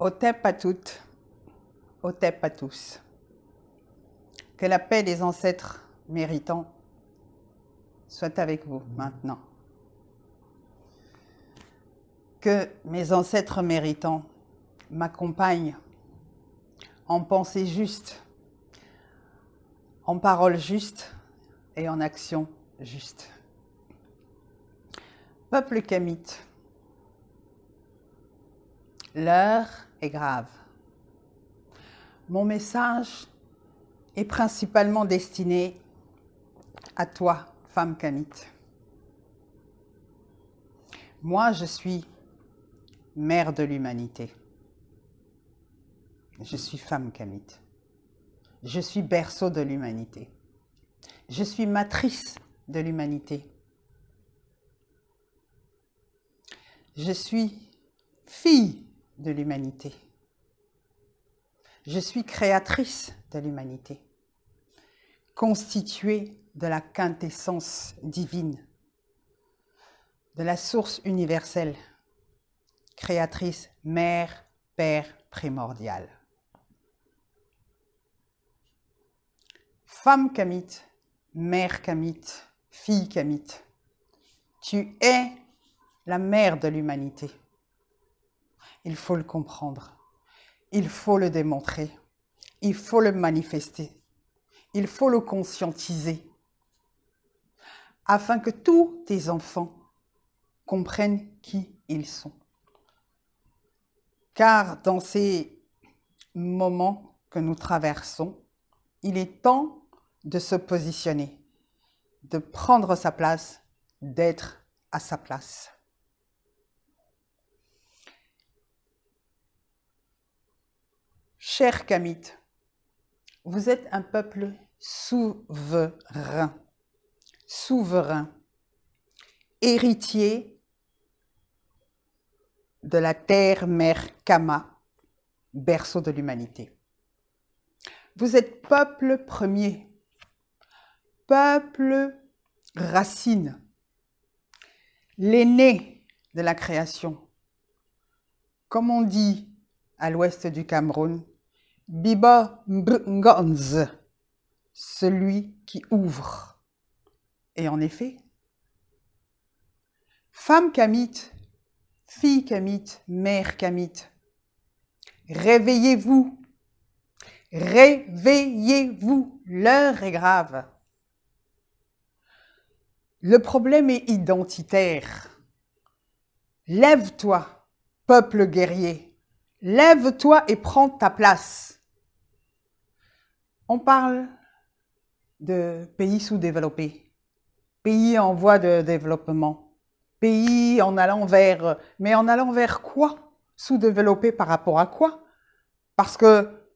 Otep à toutes, Otep à tous. Que la paix des ancêtres méritants soit avec vous maintenant. Que mes ancêtres méritants m'accompagnent en pensée juste, en parole juste et en action juste. Peuple kamite, l'heure est grave. Mon message est principalement destiné à toi, femme kamite. Moi, je suis mère de l'humanité. Je suis femme kamite. Je suis berceau de l'humanité. Je suis matrice de l'humanité. Je suis fille de l'humanité. Je suis créatrice de l'humanité, constituée de la quintessence divine, de la source universelle, créatrice, mère, père primordial. Femme kamite, mère kamite, fille kamite, tu es la mère de l'humanité. Il faut le comprendre, il faut le démontrer, il faut le manifester, il faut le conscientiser, afin que tous tes enfants comprennent qui ils sont. Car dans ces moments que nous traversons, il est temps de se positionner, de prendre sa place, d'être à sa place. Chers kamites, vous êtes un peuple souverain, souverain, héritier de la terre-mère Kama, berceau de l'humanité. Vous êtes peuple premier, peuple racine, l'aîné de la création. Comme on dit à l'ouest du Cameroun, Biba Mbngonz, celui qui ouvre. Et en effet, femme kamite, fille kamite, mère kamite, réveillez-vous, réveillez-vous, l'heure est grave. Le problème est identitaire. Lève-toi, peuple guerrier, lève-toi et prends ta place. On parle de pays sous-développés, pays en voie de développement, pays en allant vers... Mais en allant vers quoi? Sous-développé par rapport à quoi? Parce que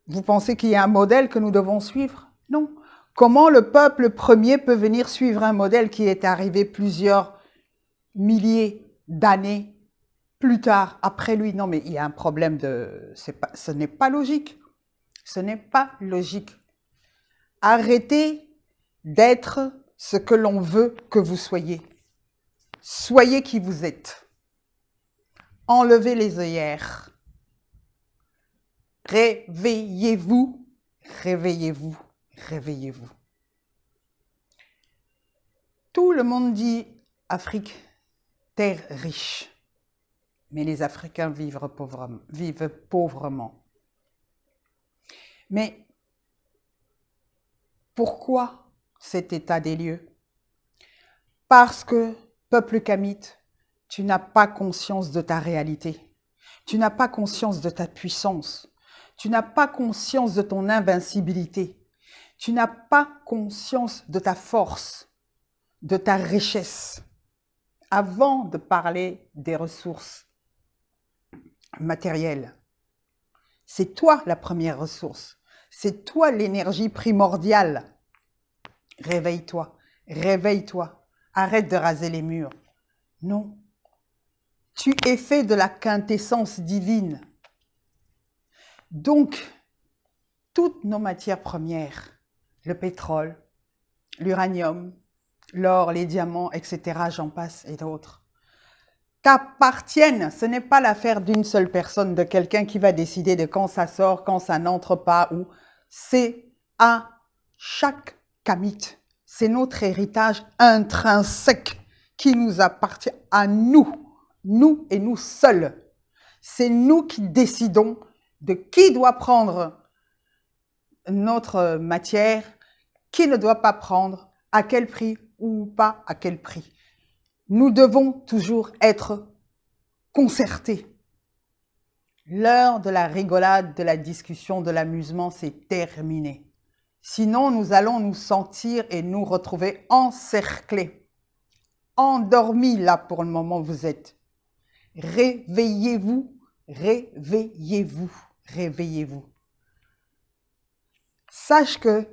vous pensez qu'il y a un modèle que nous devons suivre? Non. Comment le peuple premier peut venir suivre un modèle qui est arrivé plusieurs milliers d'années plus tard, après lui? Non, mais il y a un problème de... ce n'est pas logique. Ce n'est pas logique. Arrêtez d'être ce que l'on veut que vous soyez. Soyez qui vous êtes. Enlevez les œillères. Réveillez-vous, réveillez-vous, réveillez-vous. Tout le monde dit Afrique, terre riche. Mais les Africains vivent pauvrement. Mais pourquoi cet état des lieux? Parce que, peuple kamite, tu n'as pas conscience de ta réalité. Tu n'as pas conscience de ta puissance. Tu n'as pas conscience de ton invincibilité. Tu n'as pas conscience de ta force, de ta richesse. Avant de parler des ressources matérielles, c'est toi la première ressource. C'est toi l'énergie primordiale. Réveille-toi, réveille-toi. Arrête de raser les murs. Non. Tu es fait de la quintessence divine. Donc, toutes nos matières premières, le pétrole, l'uranium, l'or, les diamants, etc., j'en passe et d'autres, t'appartiennent. Ce n'est pas l'affaire d'une seule personne, de quelqu'un qui va décider de quand ça sort, quand ça n'entre pas, ou c'est à chaque kamite. C'est notre héritage intrinsèque qui nous appartient à nous, nous et nous seuls. C'est nous qui décidons de qui doit prendre notre matière, qui ne doit pas prendre, à quel prix ou pas à quel prix. Nous devons toujours être concertés. L'heure de la rigolade, de la discussion, de l'amusement, c'est terminé. Sinon, nous allons nous sentir et nous retrouver encerclés, endormis là pour le moment vous êtes. Réveillez-vous, réveillez-vous, réveillez-vous. Sache que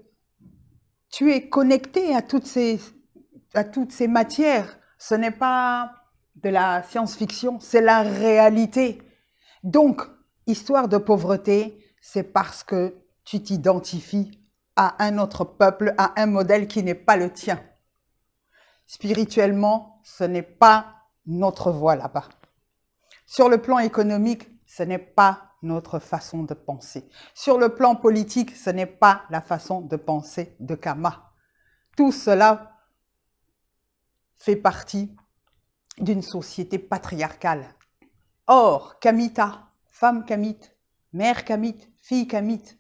tu es connecté à toutes ces matières. Ce n'est pas de la science-fiction, c'est la réalité. Donc, histoire de pauvreté, c'est parce que tu t'identifies à un autre peuple, à un modèle qui n'est pas le tien. Spirituellement, ce n'est pas notre voie là-bas. Sur le plan économique, ce n'est pas notre façon de penser. Sur le plan politique, ce n'est pas la façon de penser de Kama. Tout cela fait partie d'une société patriarcale. Or, Kamita, femme kamite, mère kamite, fille kamite,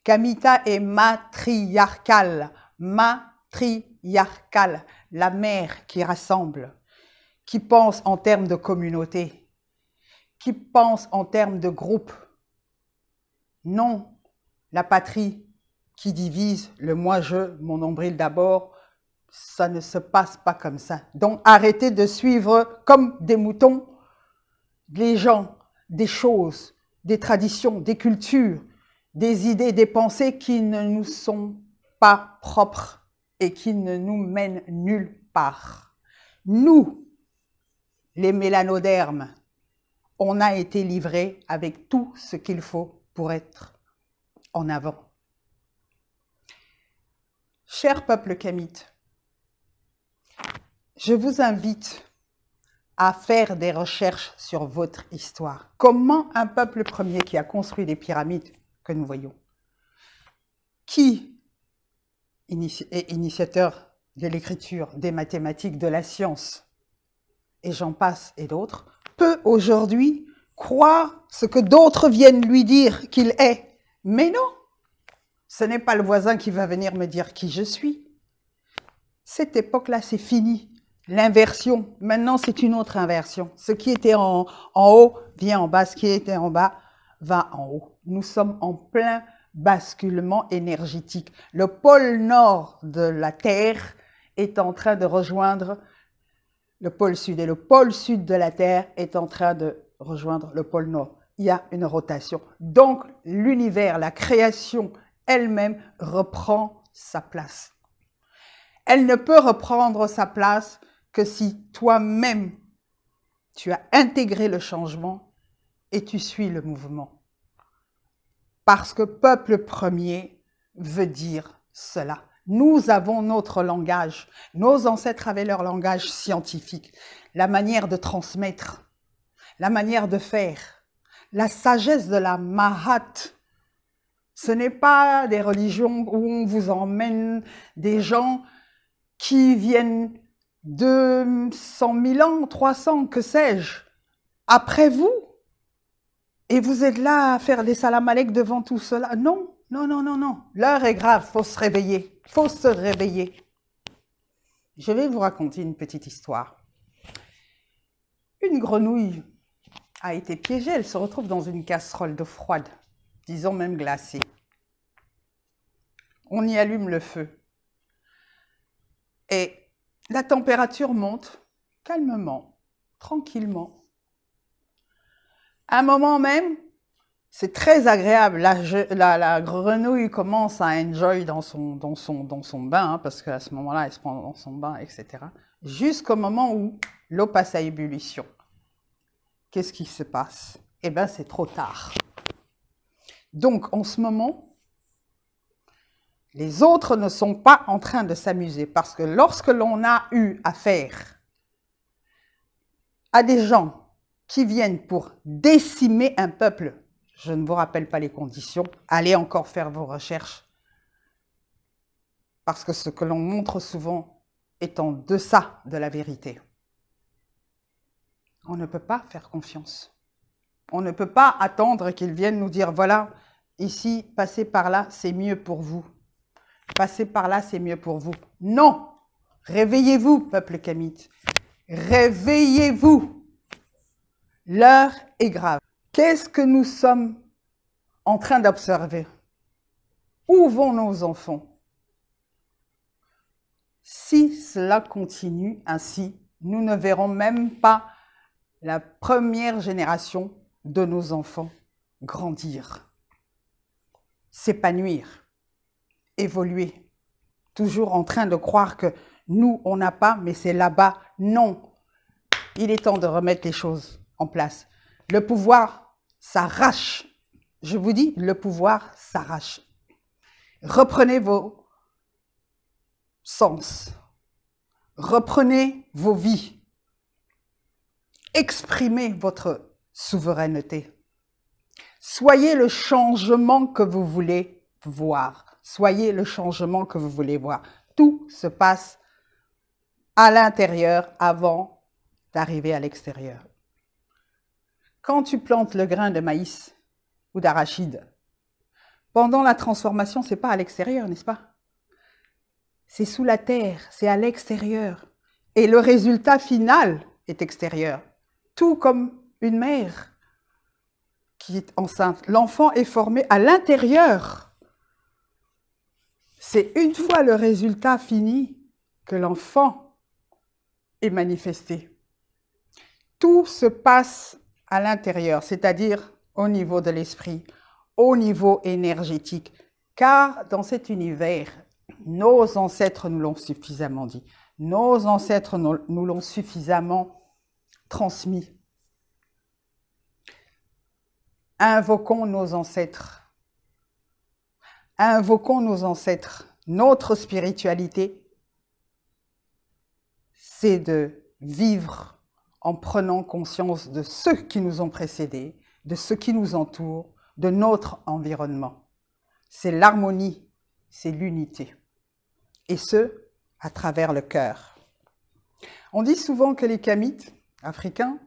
Kamita est matriarcale, matriarcale, la mère qui rassemble, qui pense en termes de communauté, qui pense en termes de groupe. Non, la patrie qui divise, le moi-je, mon nombril d'abord, ça ne se passe pas comme ça. Donc arrêtez de suivre comme des moutons les gens, des choses, des traditions, des cultures, des idées, des pensées qui ne nous sont pas propres et qui ne nous mènent nulle part. Nous, les mélanodermes, on a été livrés avec tout ce qu'il faut pour être en avant. Cher peuple kamite, je vous invite à faire des recherches sur votre histoire. Comment un peuple premier qui a construit les pyramides que nous voyons, qui est initiateur de l'écriture, des mathématiques, de la science, et j'en passe et d'autres, peut aujourd'hui croire ce que d'autres viennent lui dire qu'il est. Mais non, ce n'est pas le voisin qui va venir me dire qui je suis. Cette époque-là, c'est fini. L'inversion, maintenant c'est une autre inversion. Ce qui était en haut vient en bas, ce qui était en bas va en haut. Nous sommes en plein basculement énergétique. Le pôle nord de la Terre est en train de rejoindre le pôle sud et le pôle sud de la Terre est en train de rejoindre le pôle nord. Il y a une rotation. Donc l'univers, la création elle-même reprend sa place. Elle ne peut reprendre sa place que si toi-même, tu as intégré le changement et tu suis le mouvement. Parce que peuple premier veut dire cela. Nous avons notre langage. Nos ancêtres avaient leur langage scientifique, la manière de transmettre, la manière de faire, la sagesse de la Mahat. Ce n'est pas des religions où on vous emmène des gens qui viennent de 100 000 ans, 300, que sais-je, après vous. Et vous êtes là à faire des salam alek devant tout cela. Non, non, non, non, non. L'heure est grave, il faut se réveiller. Il faut se réveiller. Je vais vous raconter une petite histoire. Une grenouille a été piégée, elle se retrouve dans une casserole d'eau froide, disons même glacée. On y allume le feu. Et la température monte calmement, tranquillement. À un moment même, c'est très agréable. La grenouille commence à enjoy dans son bain, hein, parce qu'à ce moment-là, elle se prend dans son bain, etc. Jusqu'au moment où l'eau passe à ébullition. Qu'est-ce qui se passe? Eh bien, c'est trop tard. Donc, en ce moment, les autres ne sont pas en train de s'amuser, parce que lorsque l'on a eu affaire à des gens qui viennent pour décimer un peuple, je ne vous rappelle pas les conditions, allez encore faire vos recherches. Parce que ce que l'on montre souvent est en deçà de la vérité. On ne peut pas faire confiance. On ne peut pas attendre qu'ils viennent nous dire, voilà, ici, passez par là, c'est mieux pour vous. Passez par là, c'est mieux pour vous. Non! Réveillez-vous, peuple kamite. Réveillez-vous. L'heure est grave. Qu'est-ce que nous sommes en train d'observer? Où vont nos enfants? Si cela continue ainsi, nous ne verrons même pas la première génération de nos enfants grandir, s'épanouir, évoluer, toujours en train de croire que nous, on n'a pas, mais c'est là-bas. Non, il est temps de remettre les choses en place. Le pouvoir s'arrache. Je vous dis, le pouvoir s'arrache. Reprenez vos sens. Reprenez vos vies. Exprimez votre souveraineté. Soyez le changement que vous voulez voir. Soyez le changement que vous voulez voir. Tout se passe à l'intérieur avant d'arriver à l'extérieur. Quand tu plantes le grain de maïs ou d'arachide, pendant la transformation, ce n'est pas à l'extérieur, n'est-ce pas? C'est sous la terre, c'est à l'extérieur. Et le résultat final est extérieur. Tout comme une mère qui est enceinte. L'enfant est formé à l'intérieur. C'est une fois le résultat fini que l'enfant est manifesté. Tout se passe à l'intérieur, c'est-à-dire au niveau de l'esprit, au niveau énergétique. Car dans cet univers, nos ancêtres nous l'ont suffisamment dit. Nos ancêtres nous l'ont suffisamment transmis. Invoquons nos ancêtres. Invoquons nos ancêtres. Notre spiritualité, c'est de vivre en prenant conscience de ceux qui nous ont précédés, de ce qui nous entoure, de notre environnement. C'est l'harmonie, c'est l'unité. Et ce, à travers le cœur. On dit souvent que les kamites africains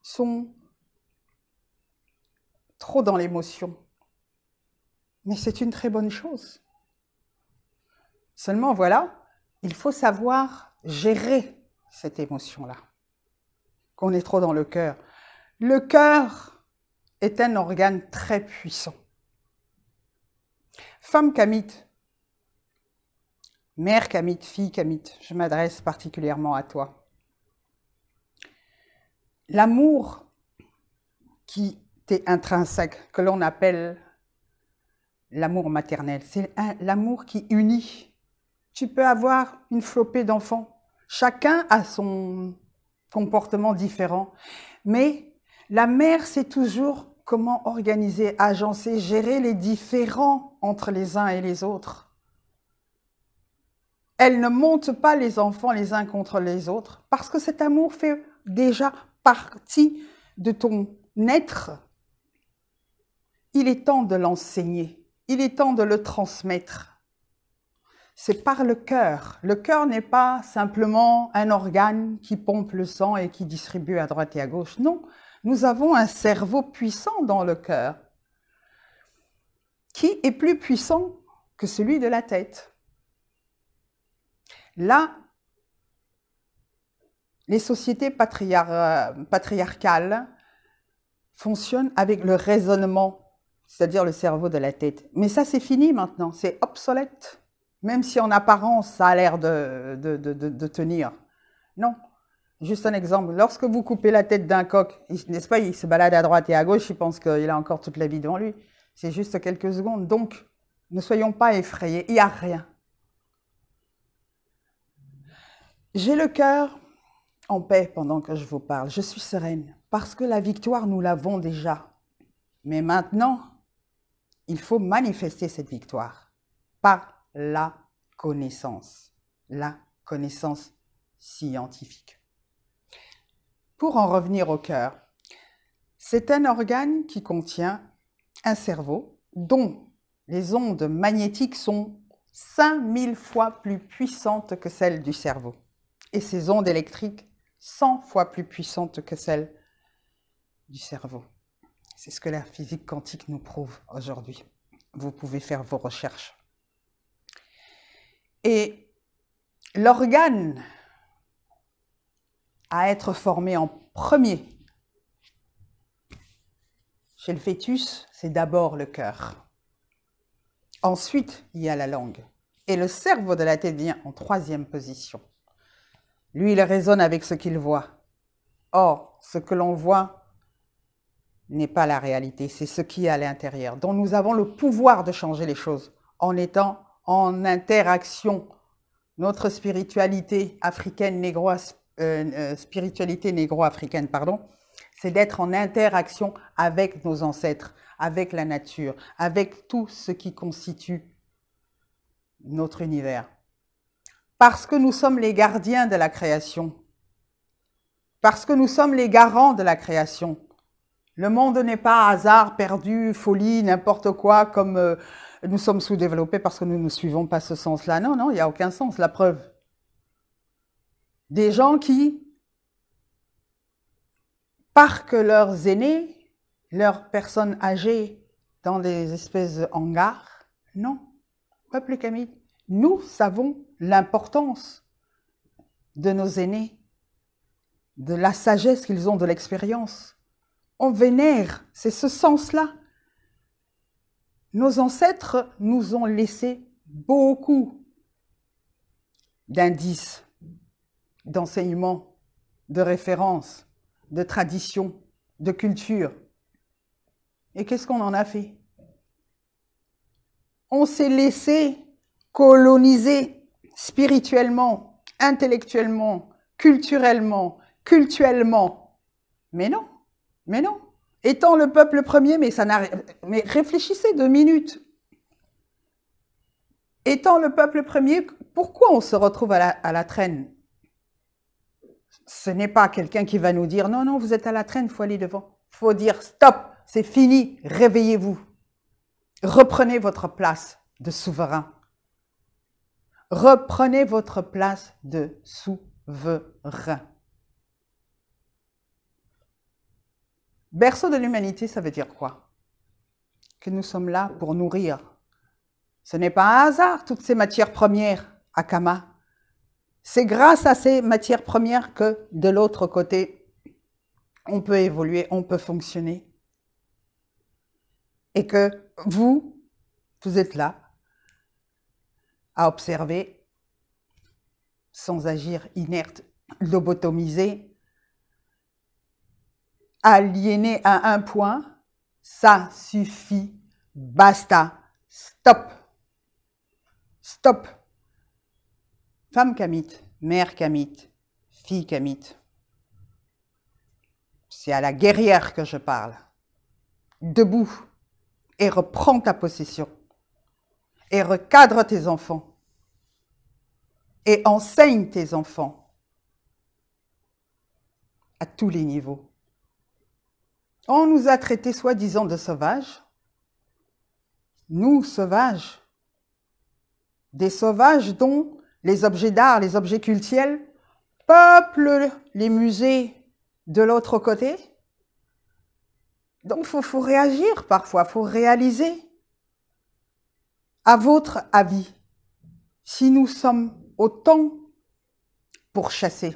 sont trop dans l'émotion. Mais c'est une très bonne chose. Seulement, voilà, il faut savoir gérer cette émotion-là. Qu'on est trop dans le cœur. Le cœur est un organe très puissant. Femme kamite, mère kamite, fille kamite, je m'adresse particulièrement à toi. L'amour qui t'est intrinsèque, que l'on appelle l'amour maternel, c'est l'amour qui unit. Tu peux avoir une flopée d'enfants. Chacun a son comportement différent. Mais la mère sait toujours comment organiser, agencer, gérer les différends entre les uns et les autres. Elle ne monte pas les enfants les uns contre les autres parce que cet amour fait déjà partie de ton être. Il est temps de l'enseigner. Il est temps de le transmettre. C'est par le cœur. Le cœur n'est pas simplement un organe qui pompe le sang et qui distribue à droite et à gauche. Non, nous avons un cerveau puissant dans le cœur qui est plus puissant que celui de la tête. Là, les sociétés patriarcales fonctionnent avec le raisonnement, c'est-à-dire le cerveau de la tête. Mais ça, c'est fini maintenant, c'est obsolète. Même si en apparence, ça a l'air de tenir. Non. Juste un exemple. Lorsque vous coupez la tête d'un coq, n'est-ce pas, il se balade à droite et à gauche, il pense qu'il a encore toute la vie devant lui. C'est juste quelques secondes. Donc, ne soyons pas effrayés. Il n'y a rien. J'ai le cœur en paix pendant que je vous parle. Je suis sereine. Parce que la victoire, nous l'avons déjà. Mais maintenant, il faut manifester cette victoire par la connaissance scientifique. Pour en revenir au cœur, c'est un organe qui contient un cerveau dont les ondes magnétiques sont 5000 fois plus puissantes que celles du cerveau. Et ces ondes électriques 100 fois plus puissantes que celles du cerveau. C'est ce que la physique quantique nous prouve aujourd'hui. Vous pouvez faire vos recherches. Et l'organe à être formé en premier chez le fœtus, c'est d'abord le cœur. Ensuite, il y a la langue. Et le cerveau de la tête vient en troisième position. Lui, il raisonne avec ce qu'il voit. Or, ce que l'on voit n'est pas la réalité, c'est ce qui est à l'intérieur. Donc nous avons le pouvoir de changer les choses en étant en interaction. Notre spiritualité africaine, négro-africaine, c'est d'être en interaction avec nos ancêtres, avec la nature, avec tout ce qui constitue notre univers. Parce que nous sommes les gardiens de la création, parce que nous sommes les garants de la création. Le monde n'est pas hasard, perdu, folie, n'importe quoi, comme nous sommes sous-développés parce que nous ne suivons pas ce sens-là. Non, non, il n'y a aucun sens, la preuve. Des gens qui parquent leurs aînés, leurs personnes âgées dans des espèces de hangars. Non, peuple kamite, nous savons l'importance de nos aînés, de la sagesse qu'ils ont, de l'expérience. On vénère, c'est ce sens-là. Nos ancêtres nous ont laissé beaucoup d'indices, d'enseignements, de références, de traditions, de culture. Et qu'est-ce qu'on en a fait? On s'est laissé coloniser spirituellement, intellectuellement, culturellement, cultuellement. Mais non. Mais non, étant le peuple premier, mais réfléchissez 2 minutes. Étant le peuple premier, pourquoi on se retrouve à la traîne? Ce n'est pas quelqu'un qui va nous dire, non, non, vous êtes à la traîne, il faut aller devant. Il faut dire, stop, c'est fini, réveillez-vous. Reprenez votre place de souverain. Reprenez votre place de souverain. Berceau de l'humanité, ça veut dire quoi? Que nous sommes là pour nourrir. Ce n'est pas un hasard, toutes ces matières premières, Akama. C'est grâce à ces matières premières que, de l'autre côté, on peut évoluer, on peut fonctionner. Et que vous êtes là à observer, sans agir inerte, lobotomisé, aliéné à un point, ça suffit, basta, stop, stop. Femme kamite, mère kamite, fille kamite, c'est à la guerrière que je parle. Debout et reprends ta possession et recadre tes enfants et enseigne tes enfants à tous les niveaux. On nous a traités soi-disant de sauvages. Nous, sauvages. Des sauvages dont les objets d'art, les objets cultuels peuplent les musées de l'autre côté. Donc, faut réagir parfois, faut réaliser. À votre avis, si nous sommes autant pour chasser,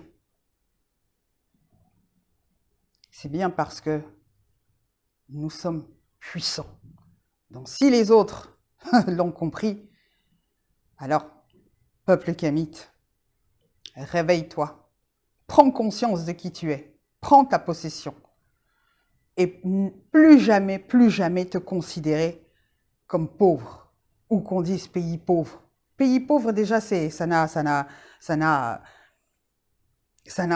c'est bien parce que nous sommes puissants. Donc si les autres l'ont compris, alors, peuple kamite, réveille-toi, prends conscience de qui tu es, prends ta possession et plus jamais te considérer comme pauvre ou qu'on dise pays pauvre. Pays pauvre déjà, ça n'a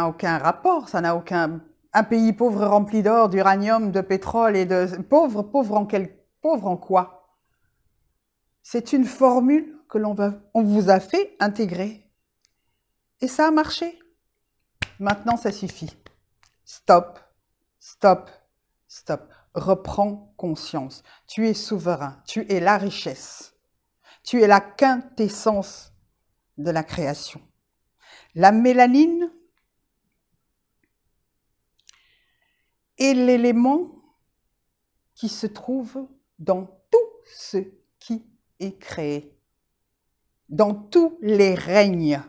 aucun rapport, ça n'a aucun... Un pays pauvre rempli d'or, d'uranium, de pétrole et de... Pauvre en quoi? C'est une formule que on vous a fait intégrer. Et ça a marché. Maintenant, ça suffit. Stop, stop, stop. Reprends conscience. Tu es souverain. Tu es la richesse. Tu es la quintessence de la création. La mélanine est l'élément qui se trouve dans tout ce qui est créé, dans tous les règnes.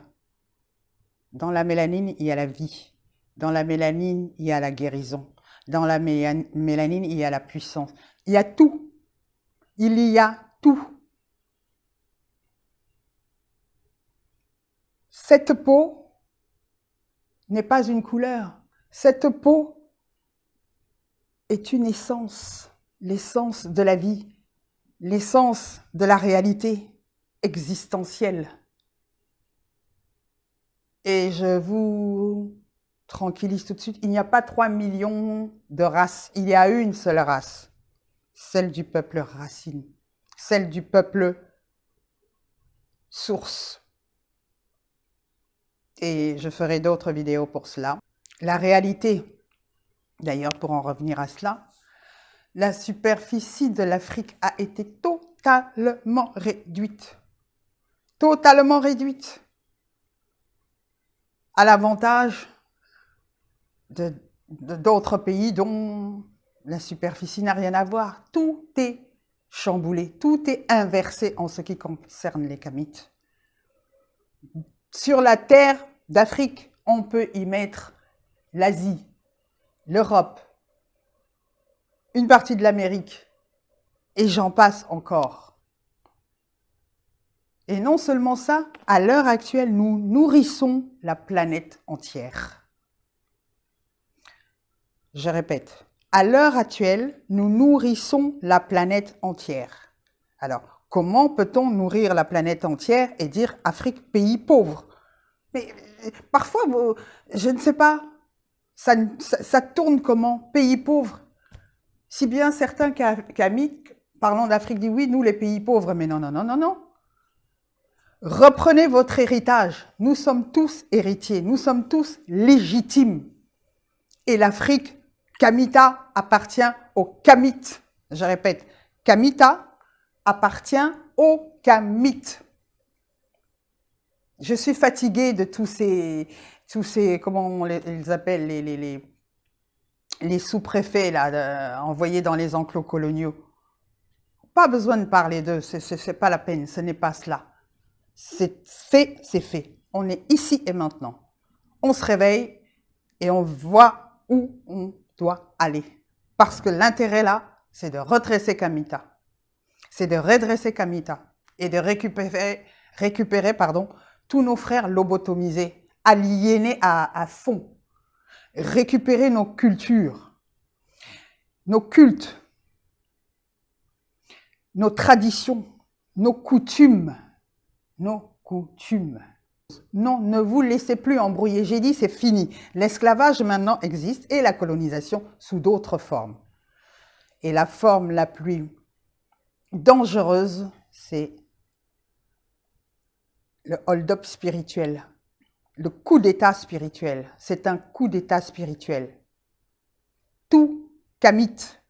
Dans la mélanine, il y a la vie. Dans la mélanine, il y a la guérison. Dans la mélanine, il y a la puissance. Il y a tout. Il y a tout. Cette peau n'est pas une couleur. Cette peau est une essence, l'essence de la vie, l'essence de la réalité existentielle. Et je vous tranquillise tout de suite, il n'y a pas 3 millions de races, il y a une seule race, celle du peuple racine, celle du peuple source. Et je ferai d'autres vidéos pour cela. La réalité, d'ailleurs pour en revenir à cela, la superficie de l'Afrique a été totalement réduite. Totalement réduite. À l'avantage d'autres pays dont la superficie n'a rien à voir. Tout est chamboulé, tout est inversé en ce qui concerne les Kamites. Sur la terre d'Afrique, on peut y mettre l'Asie, l'Europe, une partie de l'Amérique, et j'en passe encore. Et non seulement ça, à l'heure actuelle, nous nourrissons la planète entière. Je répète, à l'heure actuelle, nous nourrissons la planète entière. Alors, comment peut-on nourrir la planète entière et dire Afrique, pays pauvre? Mais parfois, je ne sais pas, ça tourne comment? Pays pauvre? Si bien certains Kamites, parlant d'Afrique, disent oui, nous les pays pauvres, mais non, non, non, non, non. Reprenez votre héritage. Nous sommes tous héritiers, nous sommes tous légitimes. Et l'Afrique, Kamita, appartient aux Kamites. Je répète, Kamita appartient aux Kamites. Je suis fatiguée de tous ces comment on les appelle, les sous-préfets là, envoyés dans les enclos coloniaux. Pas besoin de parler d'eux, c'est pas la peine, ce n'est pas cela. C'est fait, c'est fait. On est ici et maintenant. On se réveille et on voit où on doit aller. Parce que l'intérêt là, c'est de redresser Kamita. C'est de redresser Kamita et de récupérer tous nos frères lobotomisés, aliénés à fond. Récupérer nos cultures, nos cultes, nos traditions, nos coutumes. Nos coutumes. Non, ne vous laissez plus embrouiller. J'ai dit, c'est fini. L'esclavage maintenant existe et la colonisation sous d'autres formes. Et la forme la plus dangereuse, c'est le hold-up spirituel, le coup d'état spirituel. C'est un coup d'état spirituel. Tout Kamite,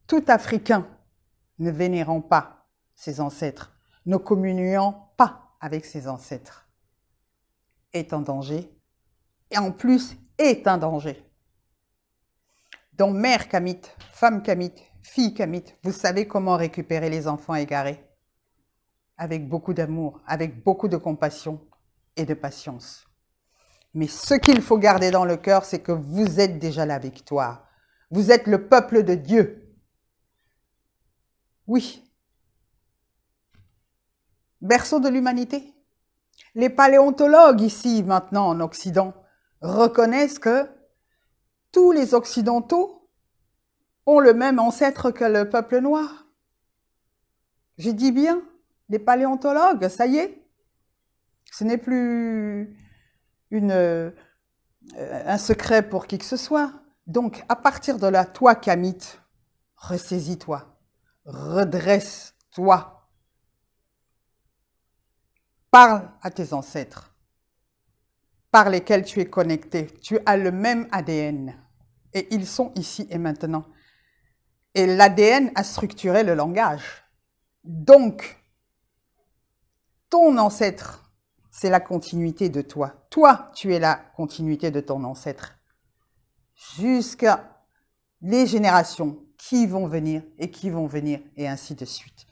tout Africain ne vénérant pas ses ancêtres, ne communiant pas avec ses ancêtres, est en danger, et en plus est un danger. Donc mère Kamite, femme Kamite, fille Kamite, vous savez comment récupérer les enfants égarés? Avec beaucoup d'amour, avec beaucoup de compassion et de patience. Mais ce qu'il faut garder dans le cœur, c'est que vous êtes déjà la victoire. Vous êtes le peuple de Dieu. Oui. Berceau de l'humanité. Les paléontologues ici, maintenant en Occident, reconnaissent que tous les Occidentaux ont le même ancêtre que le peuple noir. Je dis bien, les paléontologues, ça y est, ce n'est plus un secret pour qui que ce soit. Donc, à partir de là, toi, Kamite, ressaisis-toi, redresse-toi. Parle à tes ancêtres. par lesquels tu es connecté. Tu as le même ADN. Et ils sont ici et maintenant. Et l'ADN a structuré le langage. Donc, ton ancêtre, c'est la continuité de toi. Toi, tu es la continuité de ton ancêtre. Jusqu'à les générations qui vont venir, et ainsi de suite.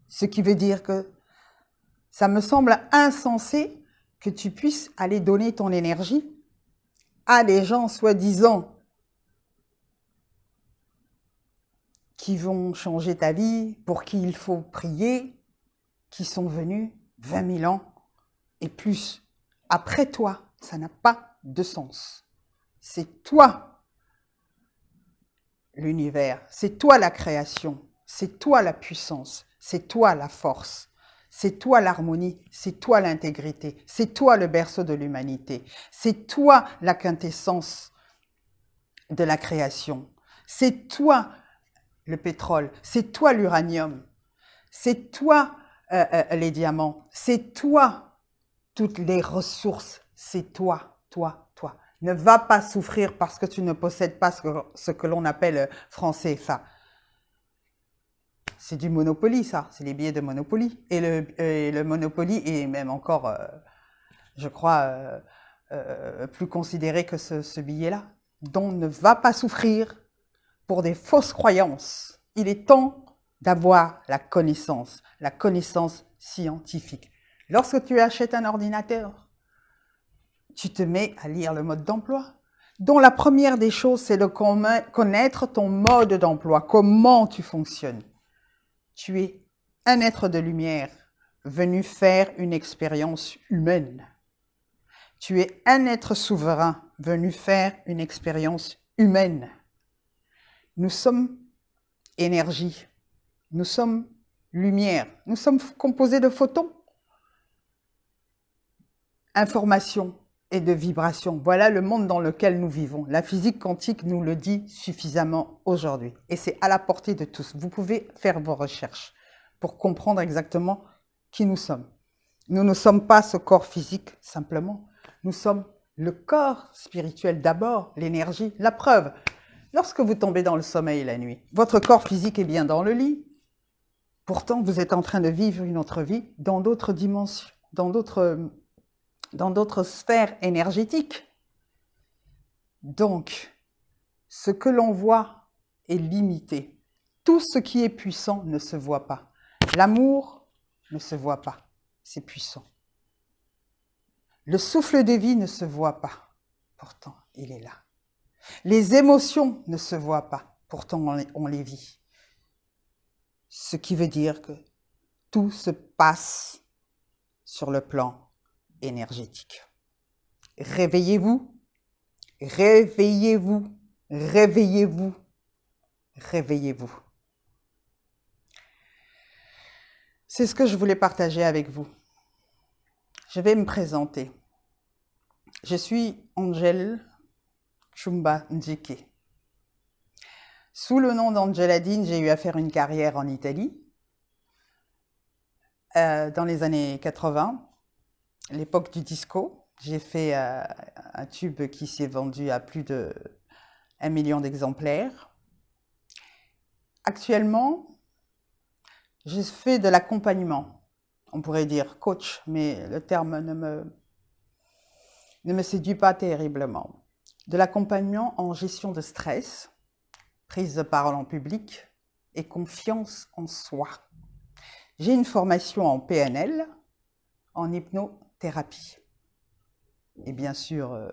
Ce qui veut dire que ça me semble insensé que tu puisses aller donner ton énergie à des gens soi-disant qui vont changer ta vie, pour qui il faut prier, qui sont venus 20 000 ans et plus. Après toi, ça n'a pas de sens. C'est toi l'univers, c'est toi la création, c'est toi la puissance, c'est toi la force, c'est toi l'harmonie, c'est toi l'intégrité, c'est toi le berceau de l'humanité, c'est toi la quintessence de la création, c'est toi le pétrole, c'est toi l'uranium, c'est toi les diamants, c'est toi toutes les ressources, c'est toi, toi, toi. Ne va pas souffrir parce que tu ne possèdes pas ce que l'on appelle franc CFA. C'est du Monopoly, ça. C'est les billets de Monopoly. Et le Monopoly est même encore, je crois, plus considéré que ce billet-là. Donc, ne va pas souffrir pour des fausses croyances. Il est temps d'avoir la connaissance scientifique. Lorsque tu achètes un ordinateur, tu te mets à lire le mode d'emploi, dont la première des choses, c'est de connaître ton mode d'emploi, comment tu fonctionnes. Tu es un être de lumière venu faire une expérience humaine. Tu es un être souverain venu faire une expérience humaine. Nous sommes énergie, nous sommes lumière, nous sommes composés de photons, information et de vibrations. Voilà le monde dans lequel nous vivons. La physique quantique nous le dit suffisamment aujourd'hui. Et c'est à la portée de tous. Vous pouvez faire vos recherches pour comprendre exactement qui nous sommes. Nous ne sommes pas ce corps physique simplement. Nous sommes le corps spirituel d'abord, l'énergie. La preuve, lorsque vous tombez dans le sommeil la nuit, votre corps physique est bien dans le lit. Pourtant, vous êtes en train de vivre une autre vie dans d'autres dimensions, dans d'autres sphères énergétiques. Donc, ce que l'on voit est limité. Tout ce qui est puissant ne se voit pas. L'amour ne se voit pas, c'est puissant. Le souffle de vie ne se voit pas, pourtant il est là. Les émotions ne se voient pas, pourtant on les vit. Ce qui veut dire que tout se passe sur le plan énergétique. Réveillez-vous, réveillez-vous, réveillez-vous, réveillez-vous. C'est ce que je voulais partager avec vous. Je vais me présenter. Je suis Angel Chumba Njike. Sous le nom d'Angeladine, j'ai eu à faire une carrière en Italie dans les années 80, l'époque du disco. J'ai fait un tube qui s'est vendu à plus de 1 million d'exemplaires. Actuellement, je fais de l'accompagnement. On pourrait dire coach, mais le terme ne me séduit pas terriblement. De l'accompagnement en gestion de stress, prise de parole en public et confiance en soi. J'ai une formation en PNL, en hypnothérapie. Et bien sûr,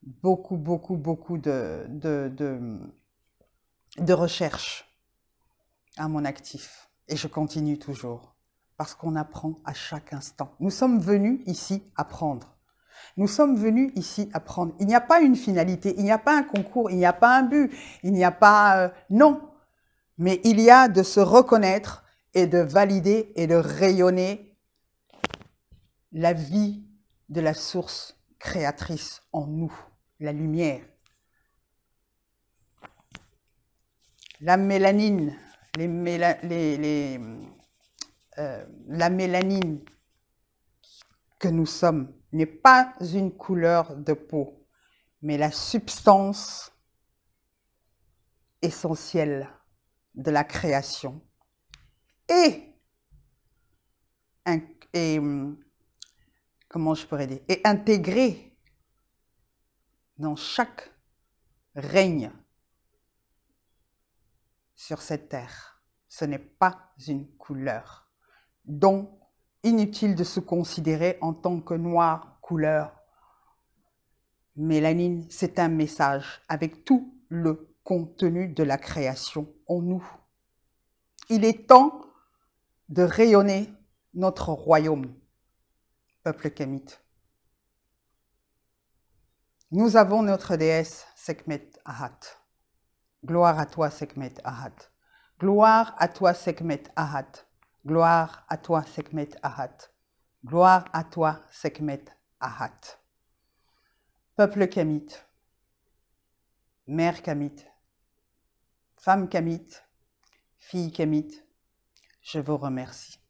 beaucoup de recherche à mon actif. Et je continue toujours, parce qu'on apprend à chaque instant. Nous sommes venus ici apprendre. Nous sommes venus ici apprendre. Il n'y a pas une finalité, il n'y a pas un concours, il n'y a pas un but, il n'y a pas... non, mais il y a de se reconnaître et de valider et de rayonner la vie de la source créatrice en nous, la lumière. La mélanine, la mélanine que nous sommes n'est pas une couleur de peau, mais la substance essentielle de la création et comment je pourrais dire, et intégrée dans chaque règne sur cette terre. Ce n'est pas une couleur. Donc, inutile de se considérer en tant que noir couleur. Mélanine, c'est un message avec tout le contenu de la création en nous. Il est temps de rayonner notre royaume, peuple kamite. Nous avons notre déesse Sekhmet Ahat. Gloire à toi, Sekhmet Ahat. Gloire à toi, Sekhmet Ahat. Gloire à toi, Sekhmet Ahat. Gloire à toi, Sekhmet Ahat. Peuple kamite, mère kamite, femme kamite, fille kamite, je vous remercie.